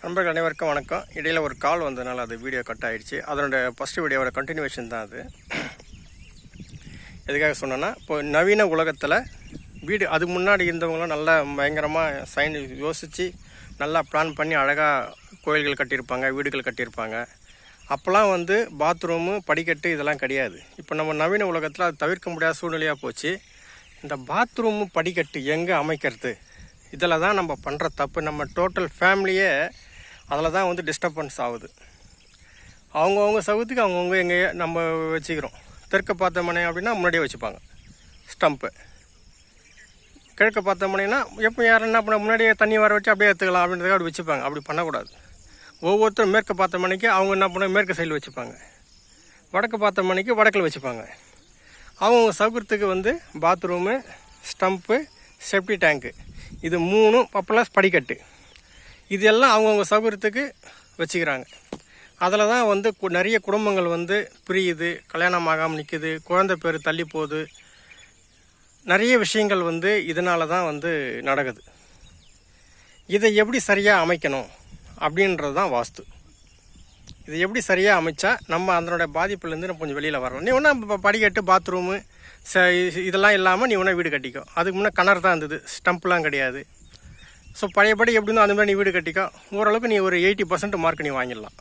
நண்பர்கள் அனைவருக்கும் வணக்கம். இடையில் ஒரு கால் வந்ததுனால அது வீடியோ கட் ஆகிடுச்சு. அதனோட ஃபஸ்ட்டு வீடியோவோட கண்டினியூவேஷன் தான் அது. எதுக்காக சொன்னேன்னா, இப்போ நவீன உலகத்தில் வீடு அதுக்கு முன்னாடி இருந்தவங்களாம் நல்லா பயங்கரமாக யோசித்து நல்லா பிளான் பண்ணி அழகாக கோயில்கள் கட்டியிருப்பாங்க, வீடுகள் கட்டியிருப்பாங்க. அப்போல்லாம் பாத்ரூமு, படிக்கட்டு இதெல்லாம் கிடையாது. இப்போ நம்ம நவீன உலகத்தில் அது தவிர்க்க முடியாத சூழ்நிலையாக போச்சு. இந்த பாத்ரூமு, படிக்கட்டு எங்கே அமைக்கிறது, இதில் தான் நம்ம பண்ணுற தப்பு. நம்ம டோட்டல் ஃபேமிலியே அதில் தான் டிஸ்டர்பன்ஸ் ஆகுது. அவங்கவுங்க சவுத்துக்கு அவங்கவுங்க எங்கேயே நம்ம வச்சுக்கிறோம். தெற்க பார்த்த மனை அப்படின்னா முன்னாடியே வச்சுப்பாங்க ஸ்டம்ப்பு. கிழக்க பார்த்த மனைனா எப்போ யார் என்ன பண்ண முன்னாடியே தண்ணி வர வச்சு அப்படியே எடுத்துக்கலாம் அப்படின்றதுக்காக அப்படி வச்சுப்பாங்க. அப்படி பண்ணக்கூடாது. ஒவ்வொருத்தரும் மேற்கு பார்த்த மணிக்கு அவங்க என்ன பண்ண மேற்கு சைடில் வச்சுப்பாங்க, வடக்கு பார்த்த மணிக்கு வடக்கில் வச்சுப்பாங்க. அவங்க சவுக்கிறதுக்கு பாத்ரூமு, ஸ்டம்ப்பு, செப்டி டேங்க்கு, இது 3 ப்ளஸ் படிக்கட்டு, இது எல்லாம் அவங்கவுங்க சௌகரியத்துக்கு வச்சுக்கிறாங்க. அதில் தான் நிறைய குடும்பங்கள் பிரியுது, கல்யாணம் ஆகாமல் நிற்குது, குழந்தை பேர் தள்ளி போகுது. நிறைய விஷயங்கள் இதனால தான் நடக்குது. இதை எப்படி சரியாக அமைக்கணும் அப்படின்றது தான் வாஸ்து. இதை எப்படி சரியாக அமைச்சா நம்ம அதனோட பாதிப்புலேருந்து நம்ம கொஞ்சம் வெளியில் வரலாம். நீ ஒன்றா இப்போ படிக்கட்டு, பாத்ரூமு இதெல்லாம் இல்லாமல் நீ ஒன்றா வீடு கட்டிக்கோ. அதுக்கு முன்னே கிணறு தான் இருந்தது, ஸ்டம்ப்லாம் கிடையாது. ஸோ பழையபடி எப்படி இருந்தோ அந்த மாதிரி நீ வீடு கட்டிக்கோ. ஓரளவுக்கு நீ ஒரு 80% மார்க் நீ வாங்கிடலாம்.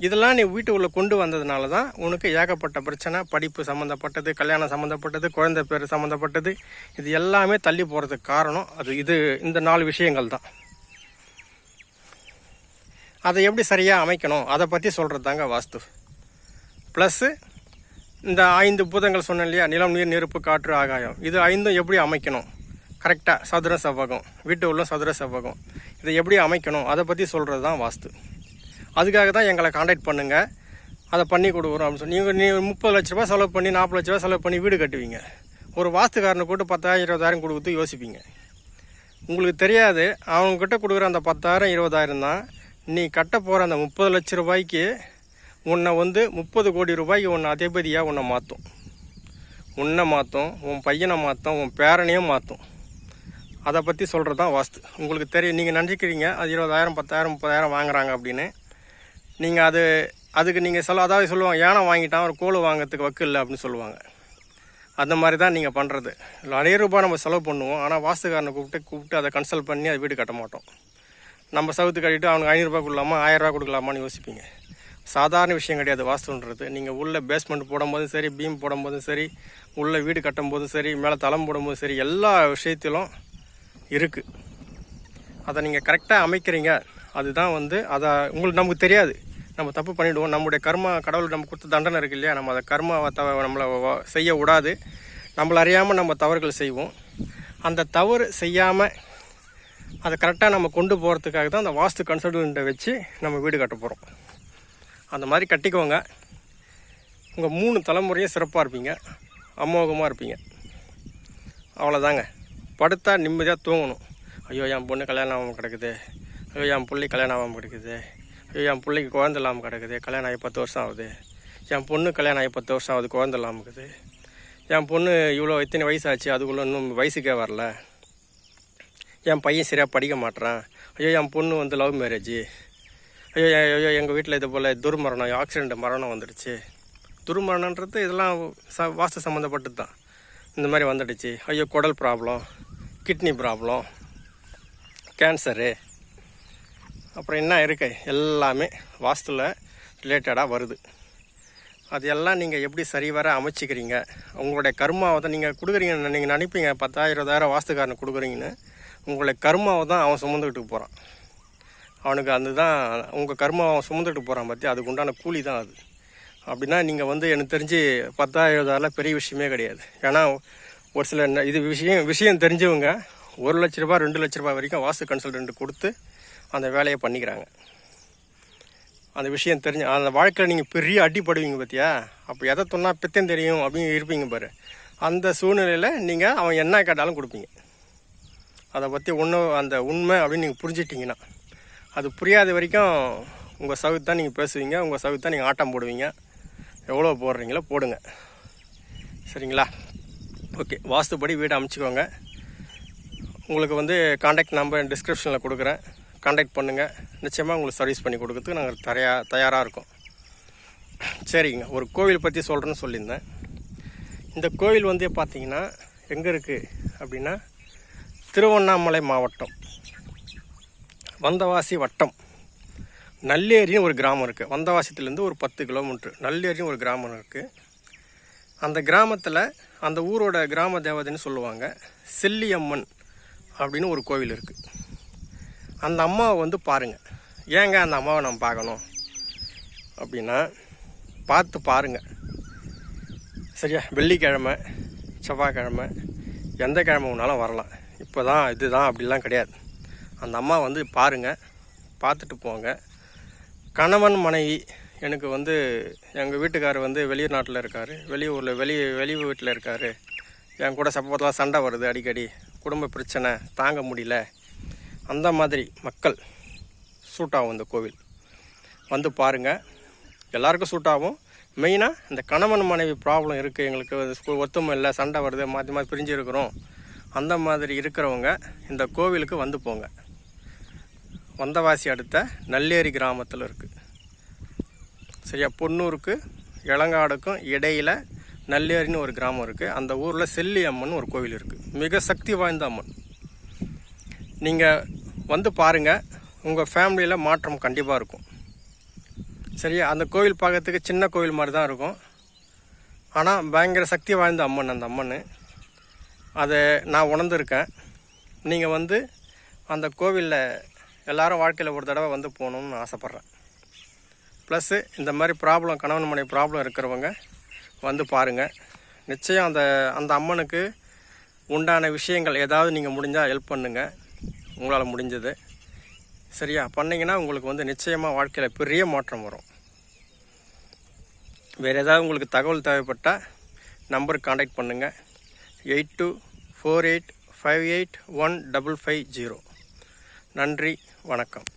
இதெல்லாம் நீ வீட்டுக்குள்ளே கொண்டு வந்ததுனால தான் உனக்கு ஏகப்பட்ட பிரச்சனை, படிப்பு சம்மந்தப்பட்டது, கல்யாணம் சம்மந்தப்பட்டது, குழந்தை பேர் சம்மந்தப்பட்டது, இது எல்லாமே தள்ளி போகிறதுக்கு காரணம் இந்த 4 விஷயங்கள் தான். அதை எப்படி சரியாக அமைக்கணும் அதை பற்றி சொல்கிறது தாங்க வாஸ்து. ப்ளஸ்ஸு இந்த 5 பூதங்கள் சொன்னேன் இல்லையா, நிலம், நீர், நெருப்பு, காற்று, ஆகாயம், இது 5 எப்படி அமைக்கணும் கரெக்டாக, சதுர செவ்வகம், வீட்டு உள்ள சதுர செவ்வகம், இதை எப்படி அமைக்கணும் அதை பற்றி சொல்கிறது தான் வாஸ்து. அதுக்காக தான் எங்களை காண்டாக்ட் பண்ணுங்கள், அதை பண்ணி கொடுக்குறோம் அப்படின்னு சொல்லி. நீ 30 லட்ச ரூபா செலவு பண்ணி, 40 லட்ச ரூபா செலவு பண்ணி வீடு கட்டுவீங்க. ஒரு வாஸ்துக்காரனை கூட்டு 10,000 20,000 கொடுத்து யோசிப்பீங்க. உங்களுக்கு தெரியாது அவங்கக்கிட்ட கொடுக்குற அந்த 10,000 20,000 தான் நீ கட்ட போகிற அந்த 30 லட்ச ரூபாய்க்கு உன்னை 30 கோடி ரூபாய்க்கு உன்னை அதிபதியாக உன்னை மாற்றும். உன்னை மாற்றும், உன் பையனை மாற்றும், உன் பேரனையும் மாற்றும். அதை பற்றி சொல்கிறது தான் வாஸ்து. உங்களுக்கு தெரியும், நீங்கள் நினச்சிக்கிறீங்க அது 20,000 10,000 30,000 வாங்குறாங்க அப்படின்னு. நீங்கள் அதுக்கு நீங்கள் அதாவது சொல்லுவாங்க, யானை வாங்கிட்டான் ஒரு கோல் வாங்கிறதுக்கு வக்கு இல்லை அப்படின்னு சொல்லுவாங்க. அந்த மாதிரி தான் நீங்கள் பண்ணுறது. நிறைய ரூபாய் நம்ம செலவு பண்ணுவோம், ஆனால் வாஸ்துக்காரனை கூப்பிட்டு அதை கன்சல்ட் பண்ணி அதை வீடு கட்ட மாட்டோம். நம்ம சவுத்து கட்டிட்டு அவனுக்கு 500 ரூபா கொடுக்கலாமா 1000 ரூபா கொடுக்கலாமான்னு யோசிப்பீங்க. சாதாரண விஷயம் கிடையாது வாஸ்துன்றது. நீங்கள் உள்ள பேஸ்மெண்ட் போடும்போதும் சரி, பீம் போடும்போதும் சரி, உள்ள வீடு கட்டும்போதும் சரி, மேலே தளம் போடும்போதும் சரி, எல்லா விஷயத்திலும் இருக்குது. அதை நீங்கள் கரெக்டாக அமைக்கிறீங்க. அதுதான் அதை உங்களுக்கு நமக்கு தெரியாது, நம்ம தப்பு பண்ணிவிடுவோம். நம்முடைய கர்மா, கடவுள் நம்ம கொடுத்த தண்டனை இருக்குது இல்லையா, நம்ம அதை கர்மாவை நம்மளை செய்ய விடாது. நம்மளை அறியாமல் நம்ம தவறுகள் செய்வோம். அந்த தவறு செய்யாமல் அதை கரெக்டாக நம்ம கொண்டு போகிறதுக்காக தான் அந்த வாஸ்து கன்சல்டன்ட்டை வச்சு நம்ம வீடு கட்ட போகிறோம். அந்த மாதிரி கட்டிக்கோங்க. உங்கள் 3 தலைமுறையும் சிறப்பாக இருப்பீங்க, அமோகமாக இருப்பீங்க. அவ்வளோதாங்க. படுத்தா நிம்மதியாக தூங்கணும். ஐயோ என் பொண்ணு கல்யாணம் ஆகாமல் கிடக்குது, ஐயோ என் பிள்ளை கல்யாணம் ஆகாமல் கிடக்குது, ஐயோ என் பிள்ளைக்கு குழந்தை இல்லாமல் கிடக்குது, கல்யாணம் ஆகி 10 வருஷம் ஆகுது, என் பொண்ணு கல்யாணம் ஆகி 10 வருஷம் ஆகுது, குழந்தை இல்லாமல் இருக்குது, என் பொண்ணு இத்தனை வயசாச்சு அதுக்குள்ளே இன்னும் வயசுக்கே வரல, என் பையன் சரியாக படிக்க மாட்டேறான், ஐயோ என் பொண்ணு லவ் மேரேஜ், ஐயோ ஐயோ எங்கள் வீட்டில் இது போல் துர்மரணம், ஆக்சிடெண்ட் மரணம் வந்துடுச்சு. துர்மரணன்றது இதெல்லாம் வாஸ்து சம்மந்தப்பட்டது தான். இந்த மாதிரி வந்துடுச்சு. ஐயோ குடல் ப்ராப்ளம், கிட்னி ப்ராப்ளம், கேன்சரு, அப்புறம் என்ன இருக்கு எல்லாமே வாஸ்துவில் ரிலேட்டடாக வருது. அது எல்லாம் நீங்கள் எப்படி சரிவர அமைச்சிக்கிறீங்க, உங்களுடைய கர்மாவை தான் நீங்கள் கொடுக்குறீங்க. நீங்கள் நினைப்பீங்க 10,000 20,000 வாஸ்துக்காரனை கொடுக்குறீங்கன்னு, உங்களுடைய கர்மாவை தான் அவன் சுமந்துக்கிட்டு போகிறான். அவனுக்கு அதுதான் உங்கள் கர்மாவை அவன் சுமந்துட்டு போகிறான் பற்றி, அதுக்கு உண்டான கூலி தான் அது. அப்படின்னா நீங்கள் எனக்கு தெரிஞ்சு 10,000 20,000 பெரிய விஷயமே கிடையாது. ஏன்னா ஒரு சில இது விஷயம் தெரிஞ்சவங்க 1 லட்ச ரூபா 2 லட்ச ரூபா வரைக்கும் வாஸ்து கன்சல்டன்ட் கொடுத்து அந்த வேலையை பண்ணிக்கிறாங்க. அந்த விஷயம் தெரிஞ்சு அந்த வாழ்க்கையில் நீங்கள் பெரிய அடிப்படுவீங்க பார்த்தியா, அப்போ எதை சொன்னால் பித்தம் தெரியும் அப்படின்னு இருப்பீங்க பாரு. அந்த சூழ்நிலையில் நீங்கள் அவன் என்ன கேட்டாலும் கொடுப்பீங்க. அதை பற்றி அந்த உண்மை அப்படின்னு நீங்கள் புரிஞ்சிட்டிங்கன்னா, அது புரியாத வரைக்கும் உங்கள் சவுத்து தான் நீங்கள் பேசுவீங்க, உங்கள் சவுத்து தான் நீங்கள் ஆட்டம் போடுவீங்க. எவ்வளோ போடுறீங்களோ போடுங்க, சரிங்களா? ஓகே, வாஸ்துபடி வீடு அமைச்சிக்கோங்க. உங்களுக்கு காண்டாக்ட் நம்பர் டிஸ்கிரிப்ஷனில் கொடுக்குறேன். கான்டாக்ட் பண்ணுங்கள். நிச்சயமாக உங்களுக்கு சர்வீஸ் பண்ணி கொடுக்கறதுக்கு நாங்கள் தயாராக இருக்கோம். சரிங்க, ஒரு கோவில் பற்றி சொல்கிறேன்னு சொல்லியிருந்தேன். இந்த கோவில் வந்து பார்த்திங்கன்னா எங்கே இருக்குது அப்படின்னா திருவண்ணாமலை மாவட்டம், வந்தவாசி வட்டம், நல்லேரின்னு ஒரு கிராமம் இருக்குது. வந்தவாசித்துலேருந்து ஒரு 10 கிலோமீட்ரு நல்லேரின்னு ஒரு கிராமம் இருக்குது. அந்த கிராமத்தில் அந்த ஊரோட கிராம தேவதைன்னு சொல்லுவாங்க, செல்லியம்மன் அப்படின்னு ஒரு கோவில் இருக்குது. அந்த அம்மாவை வந்து பாருங்கள். ஏங்க அந்த அம்மாவை நம்ம பார்க்கணும் அப்படின்னா பார்த்து பாருங்கள். சரியா, வெள்ளிக்கிழமை, செவ்வாய்க்கிழமை, எந்த கிழமை வேணாலும் வரலாம். இப்போ தான் இதுதான் அப்படிலாம் கிடையாது. அந்த அம்மா வந்து பாருங்கள், பார்த்துட்டு போங்க. கணவன் மனைவி, எனக்கு வந்து எங்கள் வீட்டுக்காரர் வந்து வெளிநாட்டில் இருக்கார், வெளியூரில் வெளி வீட்டில் இருக்கார், என் கூட சப்போர்ட்லாம் சண்டை வருது, அடிக்கடி குடும்ப பிரச்சனை தாங்க முடியல, அந்த மாதிரி மக்கள் சூட் ஆகும் இந்த கோவில். வந்து பாருங்கள், எல்லாருக்கும் சூட் ஆகும். மெயினாக இந்த கணவன் மனைவி ப்ராப்ளம் இருக்குது, எங்களுக்கு ஒத்துமை இல்லை, சண்டை வருது, மாற்றி மாற்றி பிரிஞ்சு இருக்கிறோம், அந்த மாதிரி இருக்கிறவங்க இந்த கோவிலுக்கு வந்து போங்க. வந்தவாசி அடுத்த நல்லேரி கிராமத்தில் இருக்குது. சரியா, பொன்னூருக்கு இளங்காடுக்கும் இடையில் நல்லேரின்னு ஒரு கிராமம் இருக்குது. அந்த ஊரில் செல்லி அம்மன் ஒரு கோவில் இருக்குது, மிக சக்தி வாய்ந்த அம்மன். நீங்கள் வந்து பாருங்கள், உங்கள் ஃபேமிலியில் மாற்றம் கண்டிப்பாக இருக்கும். சரியா, அந்த கோவில் பார்க்கறதுக்கு சின்ன கோவில் மாதிரி தான் இருக்கும், ஆனால் பயங்கர சக்தி வாய்ந்த அம்மன் அந்த அம்மன். அதை நான் உணர்ந்துருக்கேன். நீங்கள் வந்து அந்த கோவிலில் எல்லாரும் வாழ்க்கையில் ஒரு தடவை வந்து போகணுன்னு ஆசைப்பட்றேன். ப்ளஸ்ஸு இந்த மாதிரி ப்ராப்ளம், கணவன் மனைவி ப்ராப்ளம் இருக்கிறவங்க வந்து பாருங்கள். நிச்சயம் அந்த அம்மனுக்கு உண்டான விஷயங்கள் ஏதாவது நீங்கள் முடிஞ்சால் ஹெல்ப் பண்ணுங்கள், உங்களால் முடிஞ்சது. சரியா, பண்ணிங்கன்னா உங்களுக்கு வந்து நிச்சயமாக வாழ்க்கையில் பெரிய மாற்றம் வரும். வேறு ஏதாவது உங்களுக்கு தகவல் தேவைப்பட்டால் நம்பருக்கு கான்டாக்ட் பண்ணுங்கள். 8248581550. நன்றி, வணக்கம்.